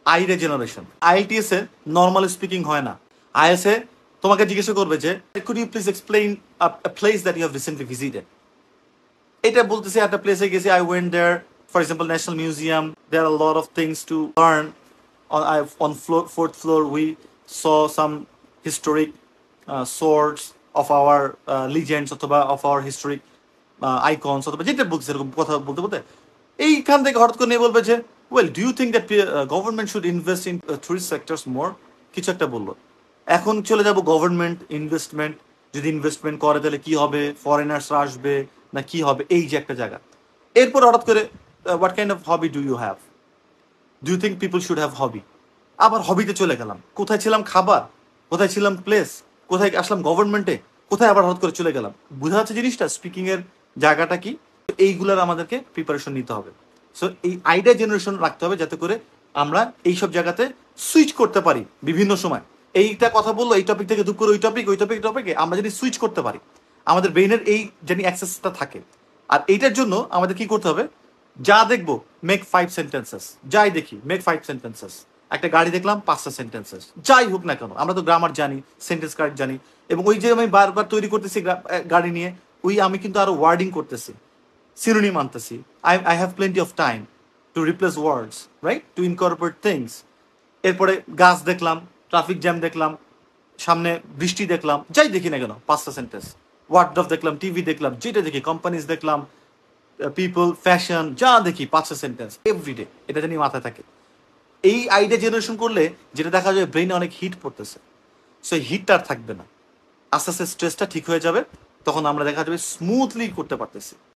আইরে generation. IELTS এ normal speaking হয় না। আইএস এ তোমাকে জিজ্ঞাসা করবে যে could you please explain a place that you have recently visited. এটা বলতেছে একটা প্লেসে গেছি, I went there, for example national museum, there are lot of things to learn. On fourth floor we saw some historic swords of our legends অথবা of our historic icons অথবা যেটা বলছে এরকম কথা বলতে বলতে এইখান থেকে হঠাৎ করে নিয়ে বলবে যে well do you think that government should invest in tourist sectors more, কিছু একটা বললো। এখন চলে যাব গভর্নমেন্ট ইনভেস্টমেন্ট, যদি ইনভেস্টমেন্ট করে তাহলে কি হবে, ফরেনার্সরা আসবে না কি হবে, এই যে একটা জায়গা। এরপর হঠাৎ করে what kind of hobby do you have, do you think people should have hobby. আবার হবিতে চলে গেলাম, কোথায় ছিলাম খাবার, কোথায় ছিলাম প্লেস, কোথায় আসলাম গভর্নমেন্টে, কোথায় আবার হঠাৎ করে চলে গেলাম। বোঝা যাচ্ছে জিনিসটা, স্পিকিং এর জায়গাটা কি। এইগুলার আমাদেরকে প্রিপারেশন নিতে হবে। সো এই আইডিয়া জেনারেশন রাখতে হবে যাতে করে আমরা এইসব জায়গাতে সুইচ করতে পারি বিভিন্ন সময়। এইটা কথা বললো এই টপিক থেকে দুপ করে ওই টপিক, ওই টপিকে আমরা যদি সুইচ করতে পারি, আমাদের ব্রেইনের এই জানি অ্যাক্সেসটা থাকে। আর এইটার জন্য আমাদের কি করতে হবে, যা দেখবো মেক 5 সেন্টেন্সেস, যাই দেখি মেক 5 সেন্টেন্সেস। একটা গাড়ি দেখলাম 5টা সেন্টেন্সেস, যাই হোক না কেন, আমরা তো গ্রামার জানি, সেন্টেন্স কার্ড জানি। এবং ওই যে আমি বারবার তৈরি করতেছি গাড়ি নিয়ে, ওই আমি কিন্তু আরো ওয়ার্ডিং করতেছি, সিনোনিম আনতেছি। I have plenty of time to replace words, right, to incorporate things. এরপরে গাছ দেখলাম, ট্রাফিক জ্যাম দেখলাম, সামনে বৃষ্টি দেখলাম, যাই দেখি না কেন 5টা সেন্টেন্স। ওয়ার্ড্রপ দেখলাম, টিভি দেখলাম, যেটা দেখি কোম্পানিজ দেখলাম, পিপল, ফ্যাশন, যা দেখি 5টা সেন্টেন্স এভরিডে, এটা জানি মাথায় থাকে। এই আইডিয়া জেনারেশন করলে যেটা দেখা যায় ব্রেইনে অনেক হিট পড়তেছে, সো হিটটা আর থাকবে না, আস্তে আস্তে স্ট্রেসটা ঠিক হয়ে যাবে, তখন আমরা দেখা যাবে স্মুথলি করতে পারতেছি।